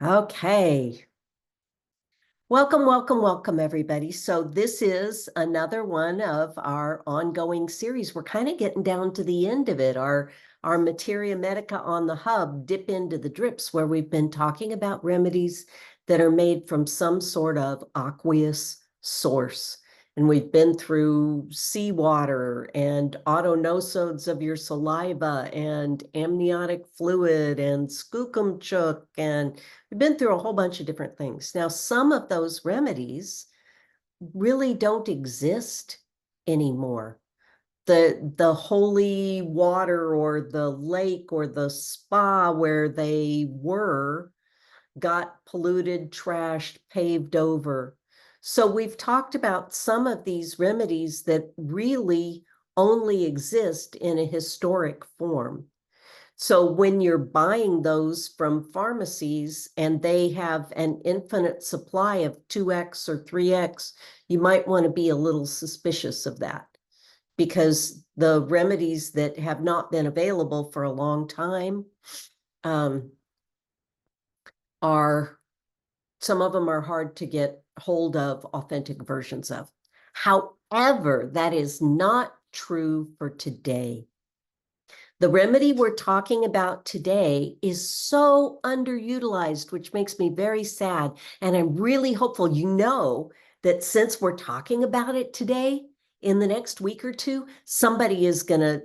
Okay. Welcome, welcome, welcome, everybody. So this is another one of our ongoing series. We're kind of getting down to the end of it. Our Materia Medica on the Hub dip into the drips, where we've been talking about remedies that are made from some sort of aqueous source. And we've been through seawater and autonosodes of your saliva and amniotic fluid and skookumchook, and we've been through a whole bunch of different things. Now, some of those remedies really don't exist anymore. The holy water or the lake or the spa where they were got polluted, trashed, paved over. So we've talked about some of these remedies that really only exist in a historic form. So when you're buying those from pharmacies and they have an infinite supply of 2x or 3x, you might want to be a little suspicious of that, because the remedies that have not been available for a long time are, some of them are hard to get hold of authentic versions of. However, that is not true for today. The remedy we're talking about today is so underutilized, which makes me very sad. And I'm really hopeful, that since we're talking about it today, in the next week or two, somebody is gonna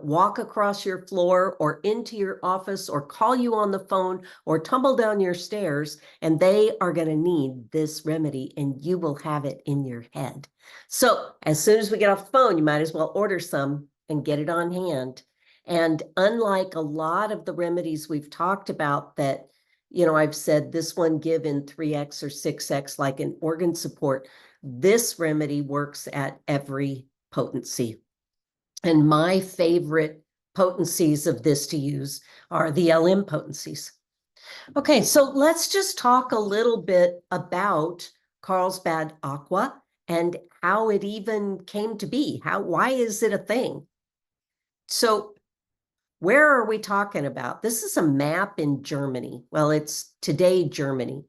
walk across your floor or into your office or call you on the phone or tumble down your stairs, and they are gonna need this remedy, and you will have it in your head. So as soon as we get off the phone, you might as well order some and get it on hand. And unlike a lot of the remedies we've talked about that, I've said this one give in 3x or 6x like an organ support, this remedy works at every potency. And my favorite potencies of this to use are the LM potencies. Okay, so let's just talk a little bit about Carlsbad Aqua and how it even came to be. Why is it a thing? So where are we talking about? This is a map in Germany. Well, it's today Germany.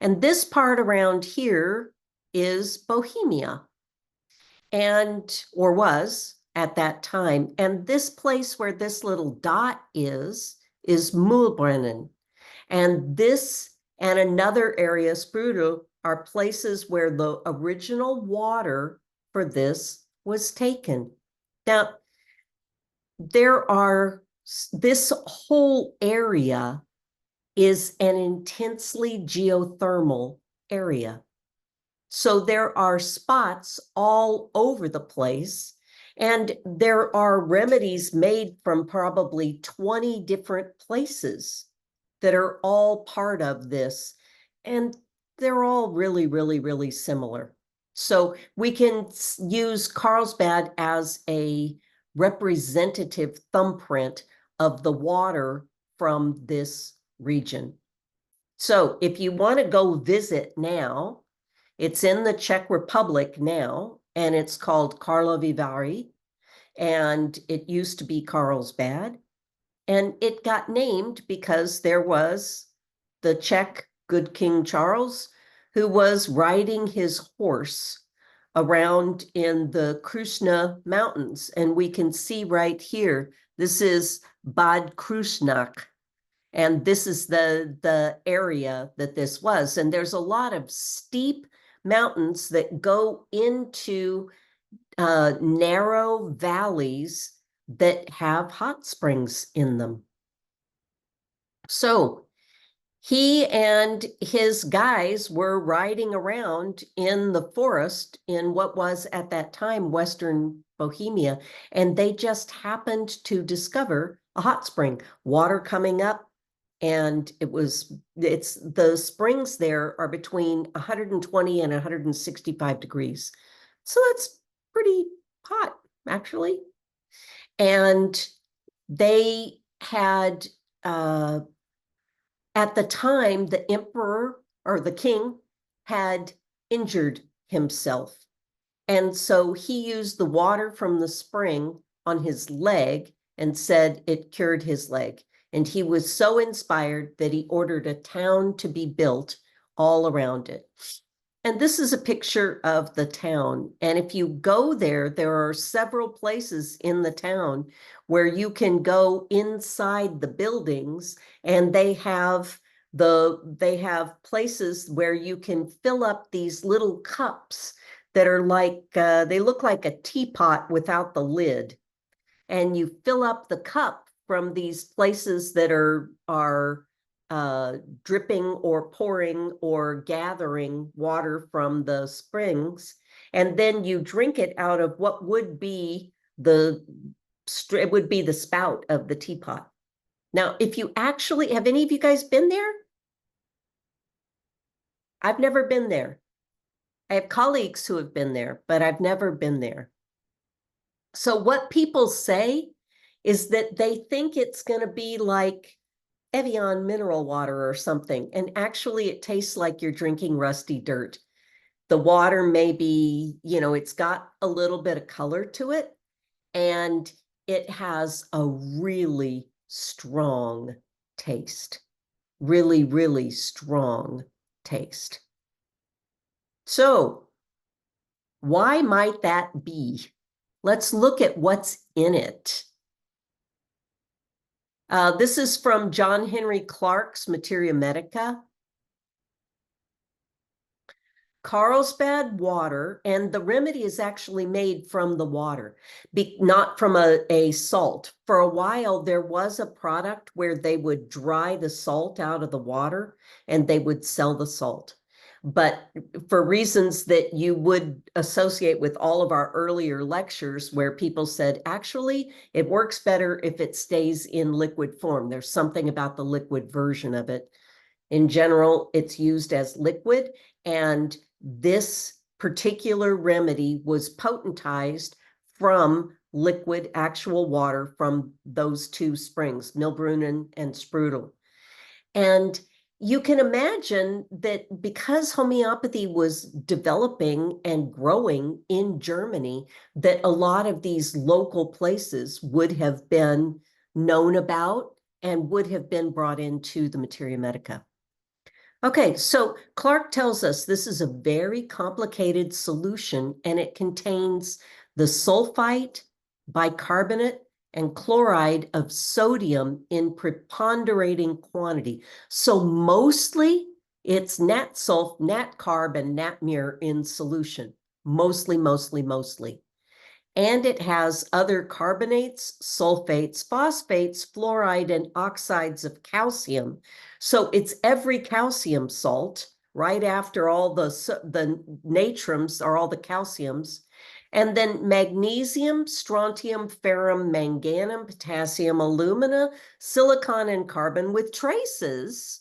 And this part around here is Bohemia, or was at that time. And this place where this little dot is Mühlbrunnen. And this and another area, Sprudel, are places where the original water for this was taken. Now, this whole area is an intensely geothermal area. So there are spots all over the place, and there are remedies made from probably 20 different places that are all part of this. And they're all really, really, really similar. So we can use Carlsbad as a representative thumbprint of the water from this region. So if you want to go visit now, it's in the Czech Republic now, and it's called Karlovy Vary, and it used to be Carlsbad. And it got named because there was the Czech good King Charles, who was riding his horse around in the Krusna Mountains. And we can see right here, this is Bad Krusnach. And this is the area that this was. And there's a lot of steep mountains that go into narrow valleys that have hot springs in them. So he and his guys were riding around in the forest in what was at that time Western Bohemia, and they just happened to discover a hot spring, water coming up. And the springs there are between 120 and 165 degrees. So that's pretty hot, actually. And they had, at the time, the emperor or the king had injured himself. And so he used the water from the spring on his leg and said it cured his leg. And he was so inspired that he ordered a town to be built all around it. And this is a picture of the town. And if you go there, there are several places in the town where you can go inside the buildings, and they have places where you can fill up these little cups that are like they look like a teapot without the lid. And you fill up the cup from these places that are dripping or pouring or gathering water from the springs, and then you drink it out of what would be it would be the spout of the teapot. Now, if you actually, have any of you guys been there? I've never been there. I have colleagues who have been there, but I've never been there. So what people say is that they think it's going to be like Evian mineral water or something. And actually, it tastes like you're drinking rusty dirt. The water may be, it's got a little bit of color to it, and it has a really strong taste. Really, really strong taste. So, why might that be? Let's look at what's in it. This is from John Henry Clark's Materia Medica. Carlsbad water, and the remedy is actually made from the water, not from a salt. For a while, there was a product where they would dry the salt out of the water and they would sell the salt. But for reasons that you would associate with all of our earlier lectures, where people said, actually, it works better if it stays in liquid form. There's something about the liquid version of it. In general, it's used as liquid, and this particular remedy was potentized from liquid actual water from those two springs, Milbrunnen and Sprudel. And you can imagine that because homeopathy was developing and growing in Germany, that a lot of these local places would have been known about and would have been brought into the Materia Medica. Okay, so Clark tells us this is a very complicated solution, and it contains the sulfite, bicarbonate, and chloride of sodium in preponderating quantity. So mostly it's nat carb, and natmir in solution. Mostly. And it has other carbonates, sulfates, phosphates, fluoride, and oxides of calcium. So it's every calcium salt, right after all the natriums are all the calciums. And then magnesium, strontium, ferrum, manganum, potassium, alumina, silicon, and carbon, with traces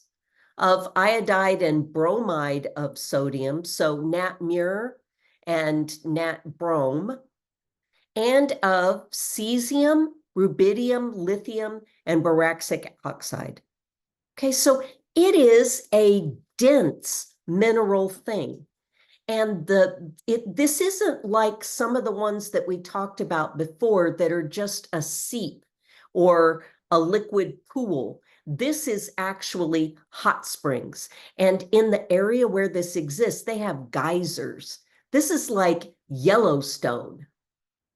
of iodide and bromide of sodium. So natmir and natbrom, and of cesium, rubidium, lithium, and boracic oxide. Okay, so it is a dense mineral thing. And this isn't like some of the ones that we talked about before that are just a seep or a liquid pool. This is actually hot springs. And in the area where this exists, they have geysers. This is like Yellowstone.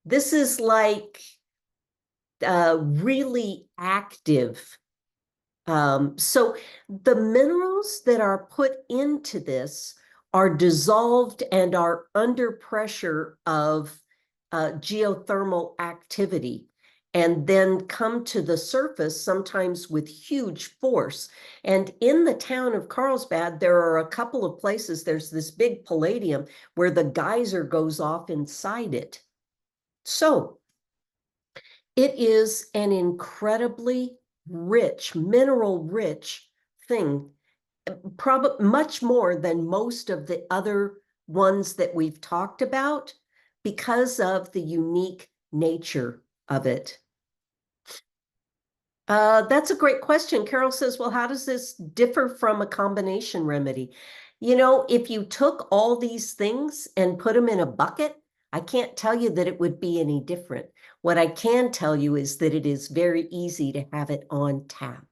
This is like really active. So the minerals that are put into this are dissolved and are under pressure of geothermal activity, and then come to the surface, sometimes with huge force. And in the town of Carlsbad, there are a couple of places, there's this big palladium where the geyser goes off inside it. So it is an incredibly rich, mineral-rich thing, probably much more than most of the other ones that we've talked about, because of the unique nature of it. That's a great question. Carol says, well, how does this differ from a combination remedy? If you took all these things and put them in a bucket, I can't tell you that it would be any different. What I can tell you is that it is very easy to have it on tap.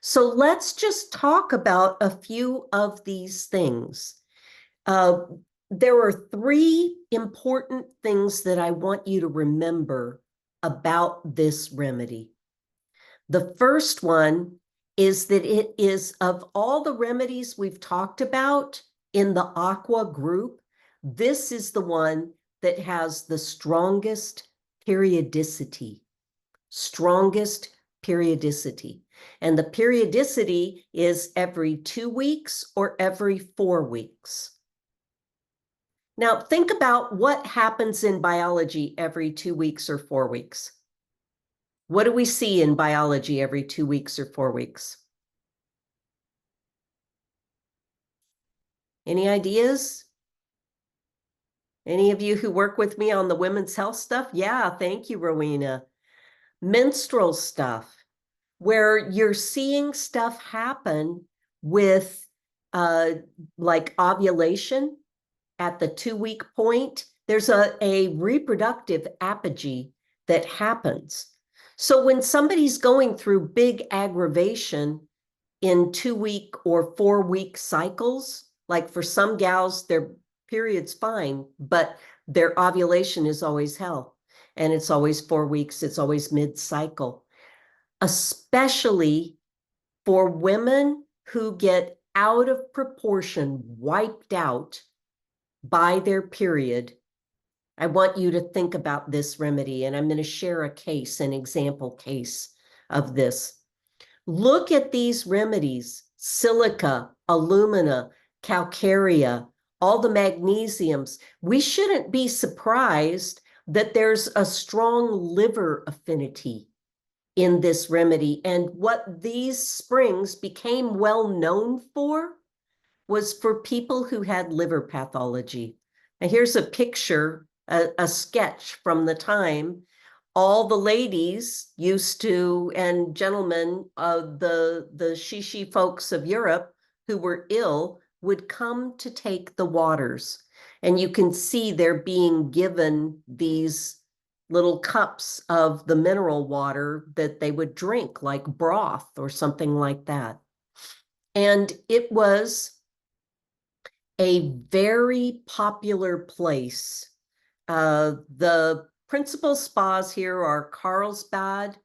So let's just talk about a few of these things. There are three important things that I want you to remember about this remedy. The first one is that it is, of all the remedies we've talked about in the Aqua group, this is the one that has the strongest periodicity. Strongest periodicity. And the periodicity is every 2 weeks or every 4 weeks. Now, think about what happens in biology every 2 weeks or 4 weeks. What do we see in biology every 2 weeks or 4 weeks? Any ideas? Any of you who work with me on the women's health stuff? Yeah, thank you, Rowena. Menstrual stuff, where you're seeing stuff happen with like ovulation at the 2-week point. There's a reproductive apogee that happens. So when somebody's going through big aggravation in 2-week or 4-week cycles, like for some gals, their period's fine, but their ovulation is always hell. And it's always 4 weeks, it's always mid-cycle. Especially for women who get out of proportion, wiped out by their period, I want you to think about this remedy, and I'm going to share a case, an example case of this. Look at these remedies: silica, alumina, calcarea, all the magnesiums. We shouldn't be surprised that there's a strong liver affinity in this remedy. And what these springs became well known for was for people who had liver pathology. And here's a picture, a sketch from the time. All the ladies used to, and gentlemen, the shishi folks of Europe who were ill would come to take the waters. And you can see they're being given these little cups of the mineral water that they would drink, like broth or something like that. And it was a very popular place. The principal spas here are Carlsbad,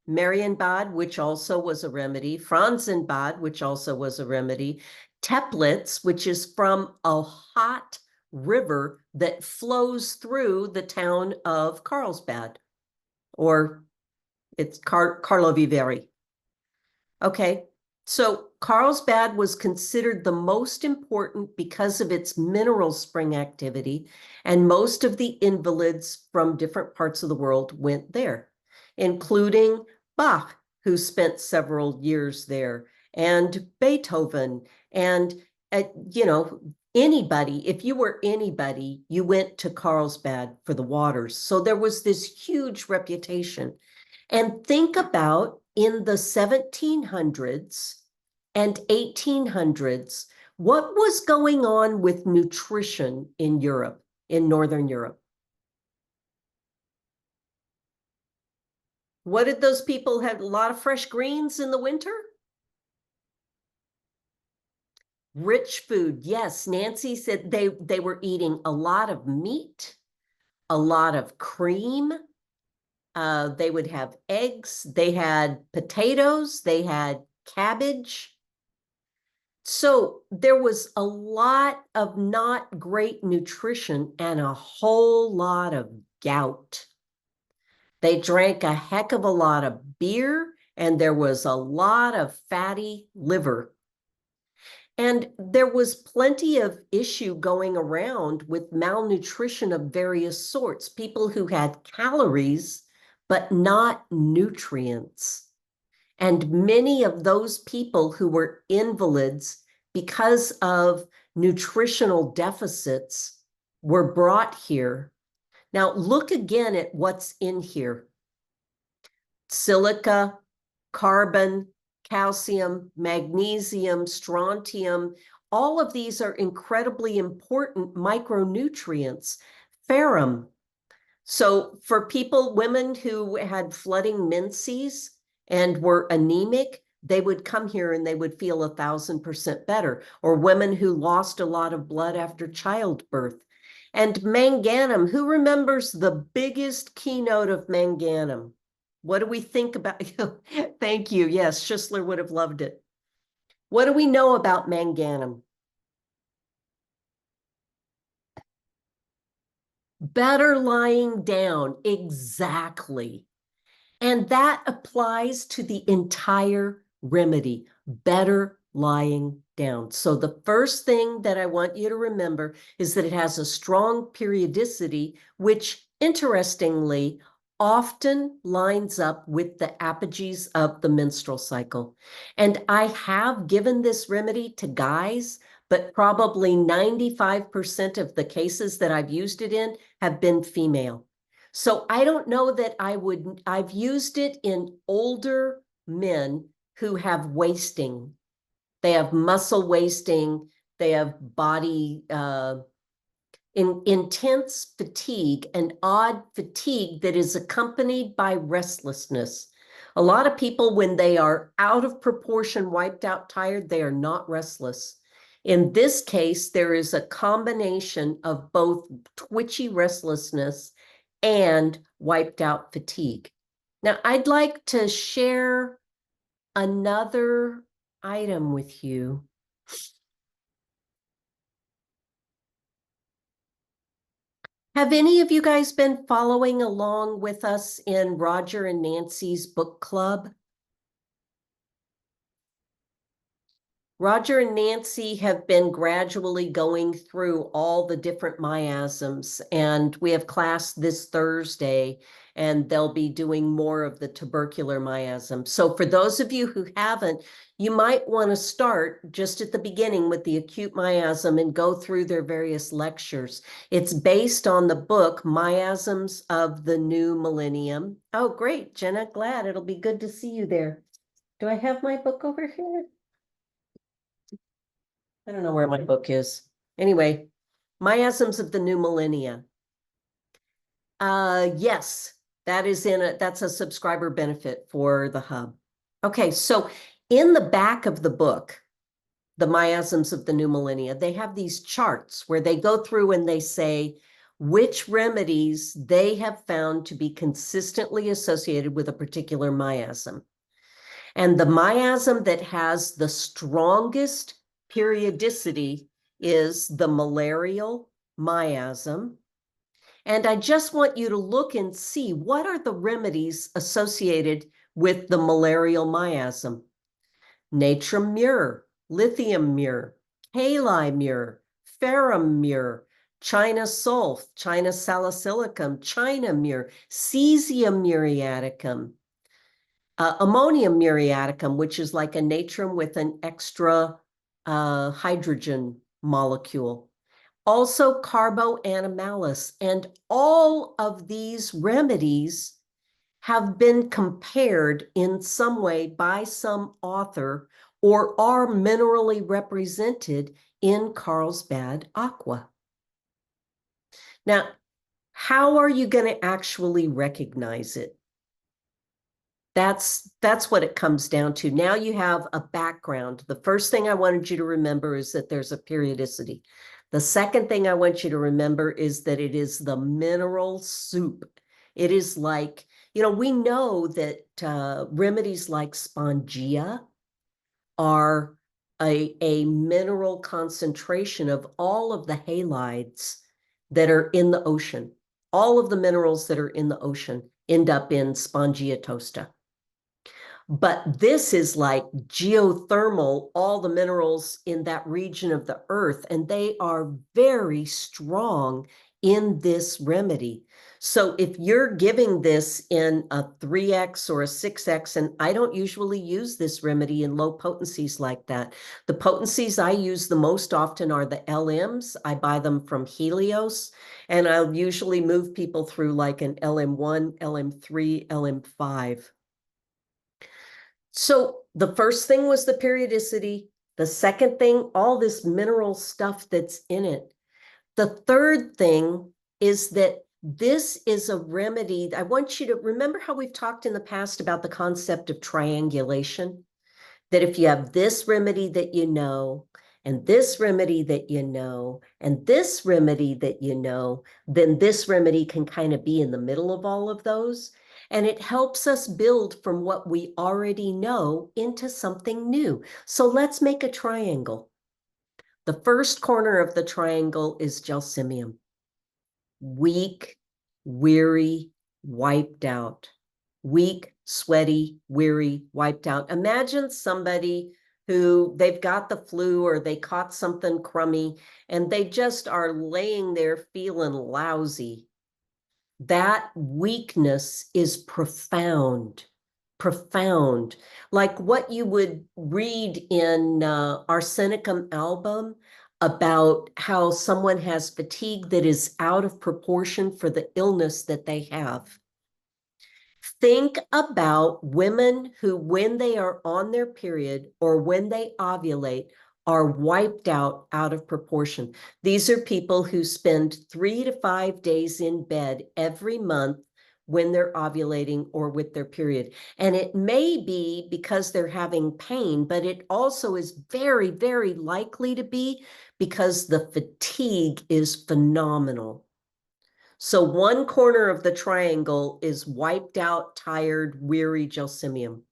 Marienbad, which also was a remedy, Franzenbad, which also was a remedy, Teplitz, which is from a hot river that flows through the town of Carlsbad, or it's Karlovy Vary. Okay, so Carlsbad was considered the most important because of its mineral spring activity, and most of the invalids from different parts of the world went there, including Bach, who spent several years there, and Beethoven, and anybody. If you were anybody, you went to Carlsbad for the waters. So there was this huge reputation. And think about in the 1700s and 1800s, what was going on with nutrition in Europe, in Northern Europe? What did those people have? A lot of fresh greens in the winter? Rich food. Yes, Nancy said they were eating a lot of meat, a lot of cream. They would have eggs. They had potatoes. They had cabbage. So there was a lot of not great nutrition and a whole lot of gout. They drank a heck of a lot of beer, and there was a lot of fatty liver. And there was plenty of issue going around with malnutrition of various sorts, people who had calories, but not nutrients. And many of those people who were invalids because of nutritional deficits were brought here. Now, look again at what's in here: silica, carbon, calcium, magnesium, strontium. All of these are incredibly important micronutrients. Ferrum. So for people, women who had flooding menses and were anemic, they would come here and they would feel 1,000% better. Or women who lost a lot of blood after childbirth. And manganum, who remembers the biggest keynote of manganum? What do we think about? Thank you. Yes, Schussler would have loved it. What do we know about manganum? Better lying down. Exactly. And that applies to the entire remedy. Better lying down. So the first thing that I want you to remember is that it has a strong periodicity, which interestingly often lines up with the apogees of the menstrual cycle. And I have given this remedy to guys, but probably 95% of the cases that I've used it in have been female. So I don't know that I've used it in older men who have wasting. They have muscle wasting, they have body intense fatigue, and odd fatigue that is accompanied by restlessness. A lot of people, when they are out of proportion, wiped out, tired, they are not restless. In this case, there is a combination of both twitchy restlessness and wiped out fatigue. Now, I'd like to share another item with you. Have any of you guys been following along with us in Roger and Nancy's book club? Roger and Nancy have been gradually going through all the different miasms, and we have class this Thursday, and they'll be doing more of the tubercular miasm. So for those of you who haven't, you might want to start just at the beginning with the acute miasm and go through their various lectures. It's based on the book Miasms of the New Millennium. Oh, great, Jenna, glad. It'll be good to see you there. Do I have my book over here? I don't know where my book is. Anyway, Miasms of the New Millennia. Yes, that's a subscriber benefit for the hub. Okay, so in the back of the book, the Miasms of the New Millennia, they have these charts where they go through and they say which remedies they have found to be consistently associated with a particular miasm. And the miasm that has the strongest periodicity is the malarial miasm. And I just want you to look and see what are the remedies associated with the malarial miasm. Natrum myrrh, lithium myrrh, kali myrrh, ferrum myrrh, China sulph, China salicylicum, China myrrh, cesium muriaticum, ammonium muriaticum, which is like a natrum with an extra hydrogen molecule. Also carboanimalis. And all of these remedies have been compared in some way by some author or are minerally represented in Carlsbad Aqua. Now, how are you going to actually recognize it? That's what it comes down to. Now you have a background. The first thing I wanted you to remember is that there's a periodicity. The second thing I want you to remember is that it is the mineral soup. It is like, we know that remedies like spongia are a mineral concentration of all of the halides that are in the ocean. All of the minerals that are in the ocean end up in Spongia tosta. But this is like geothermal, all the minerals in that region of the earth, and they are very strong in this remedy. So if you're giving this in a 3x or a 6x, and I don't usually use this remedy in low potencies like that. The potencies I use the most often are the LMs. I buy them from Helios, and I'll usually move people through like an LM1, LM3, LM5. So the first thing was the periodicity. The second thing, all this mineral stuff that's in it. The third thing is that this is a remedy. I want you to remember how we've talked in the past about the concept of triangulation. that if you have this remedy that you know, and this remedy that you know, and this remedy that you know, then this remedy can kind of be in the middle of all of those. And it helps us build from what we already know into something new. So let's make a triangle. The first corner of the triangle is gelsemium. Weak, weary, wiped out. Weak, sweaty, weary, wiped out. Imagine somebody who they've got the flu or they caught something crummy and they just are laying there feeling lousy. That weakness is profound, profound. Like what you would read in Arsenicum album about how someone has fatigue that is out of proportion for the illness that they have. Think about women who, when they are on their period or when they ovulate, are wiped out of proportion. These are people who spend 3 to 5 days in bed every month when they're ovulating or with their period. And it may be because they're having pain, but it also is very, very likely to be because the fatigue is phenomenal. So one corner of the triangle is wiped out, tired, weary gelsemium.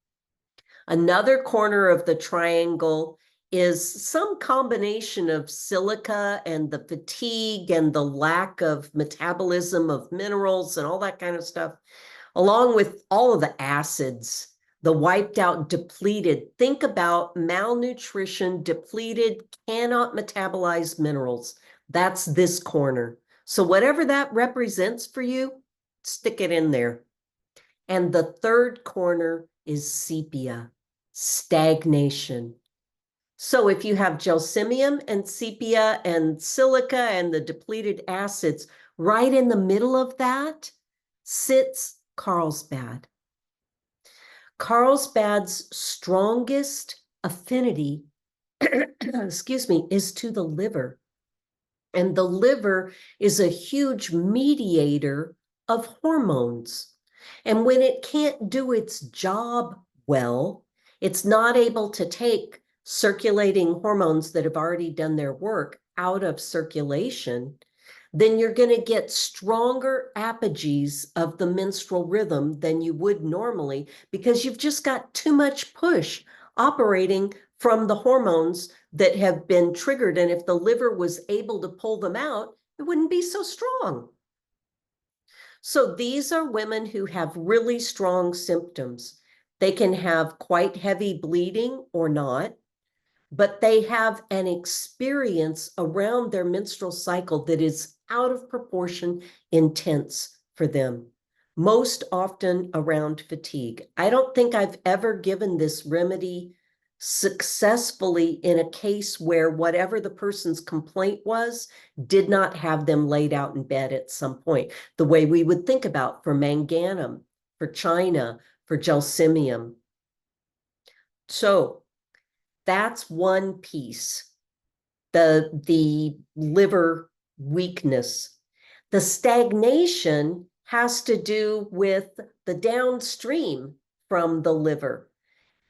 Another corner of the triangle is some combination of silica and the fatigue and the lack of metabolism of minerals and all that kind of stuff, along with all of the acids, the wiped out, depleted. Think about malnutrition, depleted, cannot metabolize minerals. That's this corner. So whatever that represents for you, stick it in there. And the third corner is sepia, stagnation. So if you have gelsemium and sepia and silica and the depleted acids, right in the middle of that sits Carlsbad. Carlsbad's strongest affinity, excuse me, is to the liver. And the liver is a huge mediator of hormones. And when it can't do its job well, it's not able to take circulating hormones that have already done their work out of circulation, then you're going to get stronger apogees of the menstrual rhythm than you would normally because you've just got too much push operating from the hormones that have been triggered. And if the liver was able to pull them out, it wouldn't be so strong. So these are women who have really strong symptoms. They can have quite heavy bleeding or not, but they have an experience around their menstrual cycle that is out of proportion intense for them, most often around fatigue. I don't think I've ever given this remedy successfully in a case where whatever the person's complaint was did not have them laid out in bed at some point, the way we would think about for manganum, for china, for gelsemium. So that's one piece, the liver weakness. The stagnation has to do with the downstream from the liver.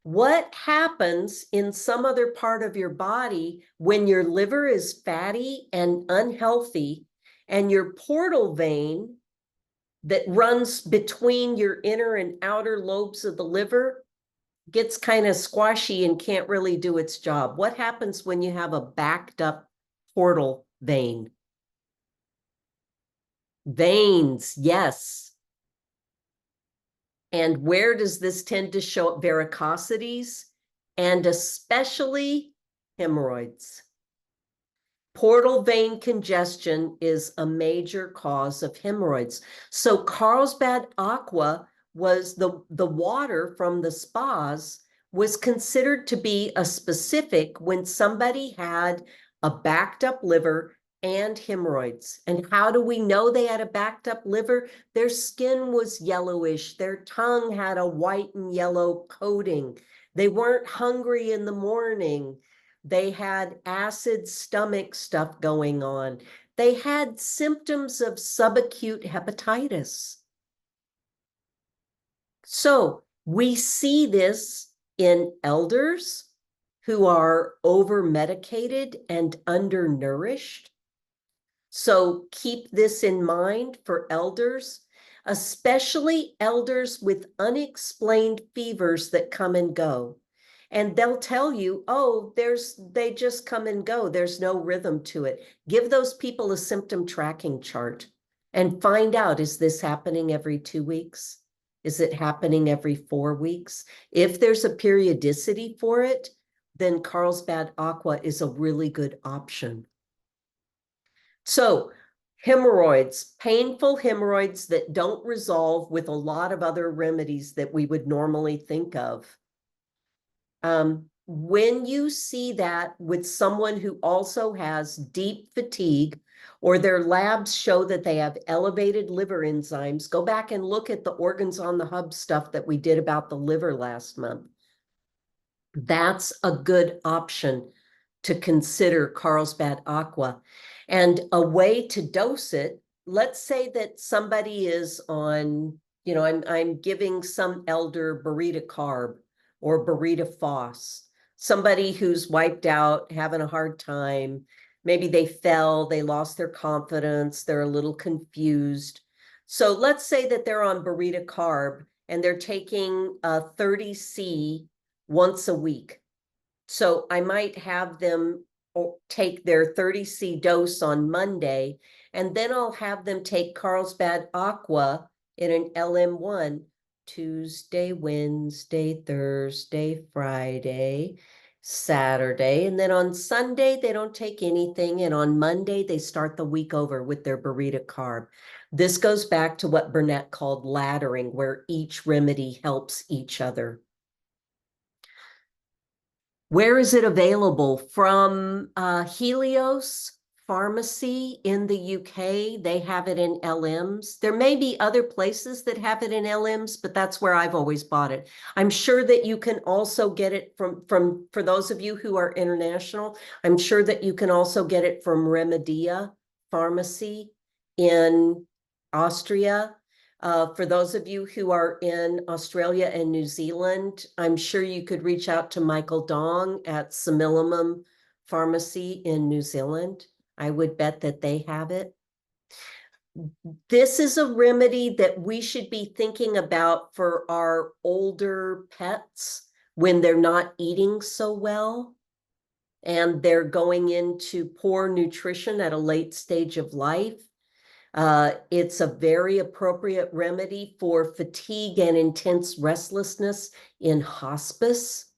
What happens in some other part of your body when your liver is fatty and unhealthy and your portal vein that runs between your inner and outer lobes of the liver gets kind of squashy and can't really do its job? What happens when you have a backed up portal vein? Veins, yes. And where does this tend to show up? Varicosities, and especially hemorrhoids. Portal vein congestion is a major cause of hemorrhoids. So Carlsbad Aqua was the water from the spas was considered to be a specific when somebody had a backed up liver and hemorrhoids. And how do we know they had a backed up liver? Their skin was yellowish. Their tongue had a white and yellow coating. They weren't hungry in the morning. They had acid stomach stuff going on. They had symptoms of subacute hepatitis. So we see this in elders. who are over-medicated and undernourished. So keep this in mind for elders, especially elders with unexplained fevers that come and go. And they'll tell you, oh, they just come and go. There's no rhythm to it. Give those people a symptom tracking chart and find out, is this happening every 2 weeks? Is it happening every 4 weeks? If there's a periodicity for it, then Carlsbad Aqua is a really good option. So hemorrhoids, painful hemorrhoids that don't resolve with a lot of other remedies that we would normally think of. When you see that with someone who also has deep fatigue, or their labs show that they have elevated liver enzymes, go back and look at the organs on the hub stuff that we did about the liver last month. That's a good option to consider Carlsbad Aqua. And a way to dose it, let's say that somebody is on, I'm giving some elder burrito carb or burrito phos, somebody who's wiped out, having a hard time. Maybe they fell, they lost their confidence, they're a little confused. So let's say that they're on burrito carb and they're taking a 30C once a week. So I might have them take their 30C dose on Monday, and then I'll have them take Carlsbad Aqua in an LM1 Tuesday, Wednesday, Thursday, Friday, Saturday. And then on Sunday, they don't take anything. And on Monday, they start the week over with their burrito carb. This goes back to what Burnett called laddering, where each remedy helps each other. Where is it available? From Helios Pharmacy in the UK. They have it in LMs. There may be other places that have it in LMs, but that's where I've always bought it. I'm sure that you can also get it from for those of you who are international, I'm sure that you can also get it from Remedia Pharmacy in Austria. For those of you who are in Australia and New Zealand, I'm sure you could reach out to Michael Dong at Similimum Pharmacy in New Zealand. I would bet that they have it. This is a remedy that we should be thinking about for our older pets when they're not eating so well and they're going into poor nutrition at a late stage of life. It's a very appropriate remedy for fatigue and intense restlessness in hospice.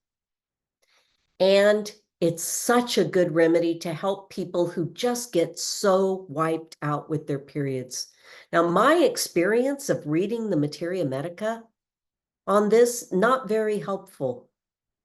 And it's such a good remedy to help people who just get so wiped out with their periods. Now, my experience of reading the Materia Medica on this, not very helpful.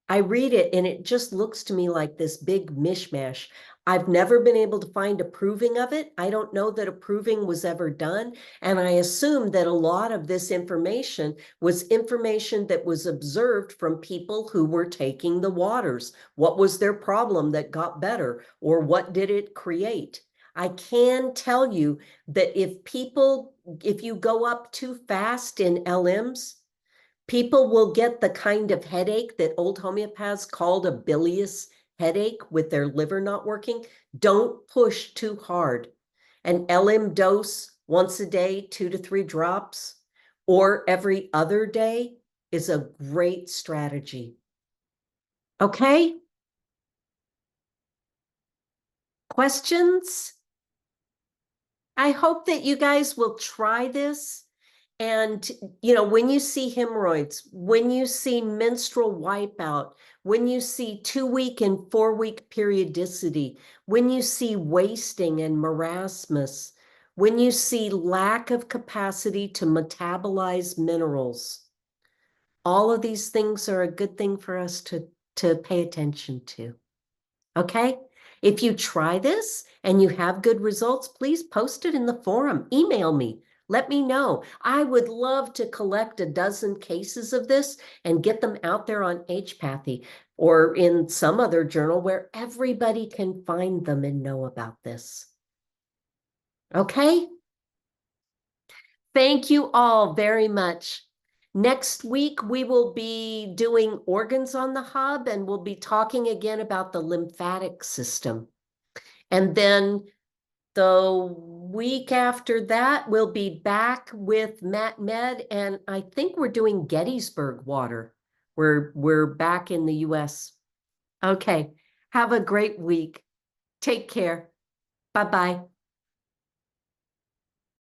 I read it and it just looks to me like this big mishmash. I've never been able to find a proving of it. I don't know that a proving was ever done. And I assume that a lot of this information was information that was observed from people who were taking the waters. What was their problem that got better? Or what did it create? I can tell you that if you go up too fast in LMs, people will get the kind of headache that old homeopaths called a bilious headache with their liver not working. Don't push too hard. An LM dose once a day, 2 to 3 drops, or every other day is a great strategy. Okay? Questions? I hope that you guys will try this. And, when you see hemorrhoids, when you see menstrual wipeout, when you see 2-week and 4-week periodicity, when you see wasting and marasmus, when you see lack of capacity to metabolize minerals, all of these things are a good thing for us to pay attention to. Okay? If you try this and you have good results, please post it in the forum. Email me. Let me know. I would love to collect a dozen cases of this and get them out there on HPathy or in some other journal where everybody can find them and know about this. Okay? Thank you all very much. Next week, we will be doing organs on the hub, and we'll be talking again about the lymphatic system. And then the week after that, we'll be back with MatMed, and I think we're doing Gettysburg water. We're back in the US. Okay. Have a great week. Take care. Bye-bye.